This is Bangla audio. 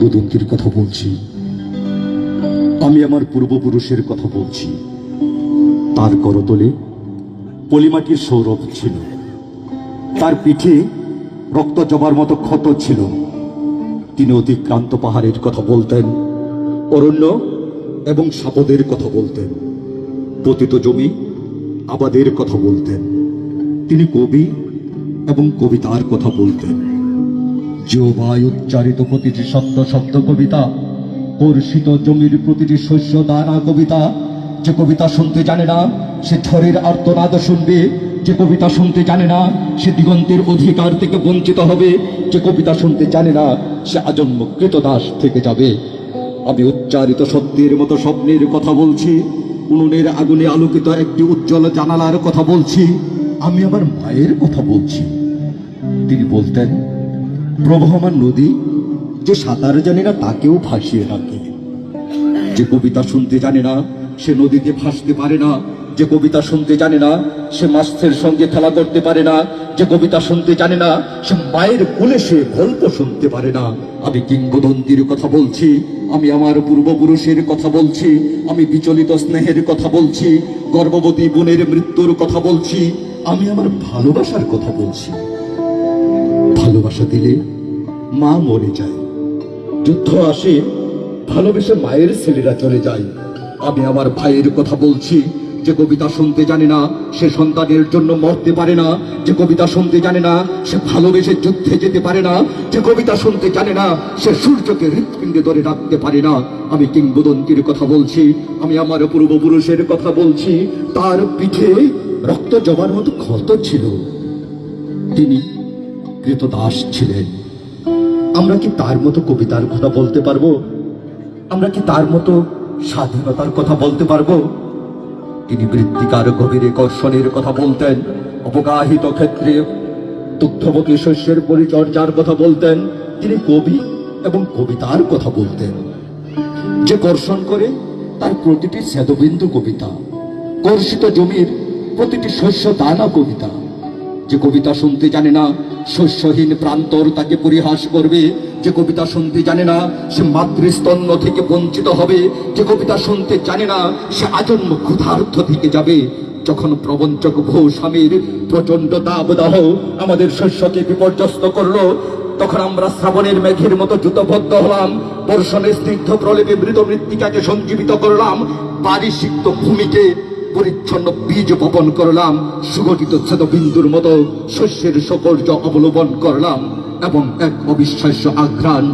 কিংবদন্তির কথা বলছি, আমি আমার পূর্বপুরুষের কথা বলছি। তার করতলে পলিমাটির সৌরভ ছিল, তার পিঠে রক্ত জবার মতো ক্ষত ছিল। তিনি অতিক্রান্ত পাহাড়ের কথা বলতেন, অরণ্য এবং সাপদের কথা বলতেন, পতিত জমি আবাদের কথা বলতেন। তিনি কবি এবং কবিতার কথা বলতেন। জিহ্বায় উচ্চারিত প্রতিটি শব্দ শব্দ কবিতা, কর্ষিত জমির প্রতিটি শস্য দানা কবিতা। যে কবিতা শুনতে জানে না সে ঝড়ের আর্তনাদ শুনবে, যে কবিতা শুনতে জানে না সে দিগন্তের অধিকার থেকে বঞ্চিত হবে, যে কবিতা শুনতে জানে না সে আজন্ম কৃতদাস থেকে যাবে। আমি উচ্চারিত সত্যের মতো স্বপ্নের কথা বলছি, উনুনের আগুনে আলোকিত একটি উজ্জ্বল জানালার কথা বলছি। আমি আমার মায়ের কথা বলছি। তিনি বলতেন, প্রবহমান নদী যে সাঁতার জানে না তাকেও ভাসিয়ে রাখে। যে কবিতা শুনতে জানে না সে নদীতে ভাসতে পারে না, যে কবিতা শুনতে জানে না সে মাছের সঙ্গে খেলা করতে পারে না, যে কবিতা শুনতে জানে না সে মায়ের কোলে সে গল্প শুনতে পারে না। আমি কিংবদন্তির কথা বলছি, আমি আমার পূর্বপুরুষের কথা বলছি, আমি বিচলিত স্নেহের কথা বলছি, গর্ভবতী বোনের মৃত্যুর কথা বলছি, আমি আমার ভালোবাসার কথা বলছি। ভালোবাসা দিলে মা মরে যায়, যুদ্ধ আসে ভালোবেসে মায়ের ছেলেরা চলে যায়। আমি আমার ভাইয়ের কথা বলছি, যে কবিতা শুনতে জানে না সে সন্তানের জন্য মরতে পারে না, যে কবিতা শুনতে জানে না সে ভালোবেসে যুদ্ধে যেতে পারে না, যে কবিতা শুনতে জানে না সে সূর্যকে হৃৎপিণ্ডে ধরে রাখতে পারে না। আমি কিংবদন্তির কথা বলছি, আমি আমার পূর্বপুরুষের কথা বলছি। তার পিঠে রক্ত জবার মতো ক্ষত ছিল, তিনি কৃতদাস ছিলেন। আমরা কি তার মতো কবিতার কথা বলতে পারবো? আমরা কি তার মতো স্বাধীনতার কথা বলতে পারবো? তিনি মৃত্তিকার গভীরে কর্ষণের কথা বলতেন, অবগাহিত ক্ষেত্রে দুগ্ধবতী শস্যের পরিচর্যার কথা বলতেন। তিনি কবি এবং কবিতার কথা বলতেন। যে কর্ষণ করে তার প্রতিটি স্বেদবিন্দু কবিতা, কর্ষিত জমির প্রতিটি শস্য দানা কবিতা। যে কবিতা শুনতে জানে না শস্যহীন প্রান্তর তাকে পরিহাস করবে, যে কবিতা শুনতে জানে না সে মাতৃস্তন্য থেকে বঞ্চিত হবে, যে কবিতা শুনতে জানে না সে আজন্ম ক্ষুধার্ত থেকে যাবে। যখন প্রবঞ্চক ভূস্বামীর প্রচন্ড দাবদাহ আমাদের শস্যকে বিপর্যস্ত করলো, তখন আমরা শ্রাবণের মেঘের মতো দ্রুতবদ্ধ হলাম, বর্ষণের স্নিগ্ধ প্রলেপে মৃত মৃত্তিকাকে সঞ্জীবিত করলাম, বাড়ি সিক্ত ভূমিকে পরিচ্ছন্ন বীজ বপন করলাম, সুগঠিত ছেদবিন্দুর মতো শস্যের সৌকর্য অবলম্বন করলাম এবং এক অবিশ্বাস্য আঘ্রাণ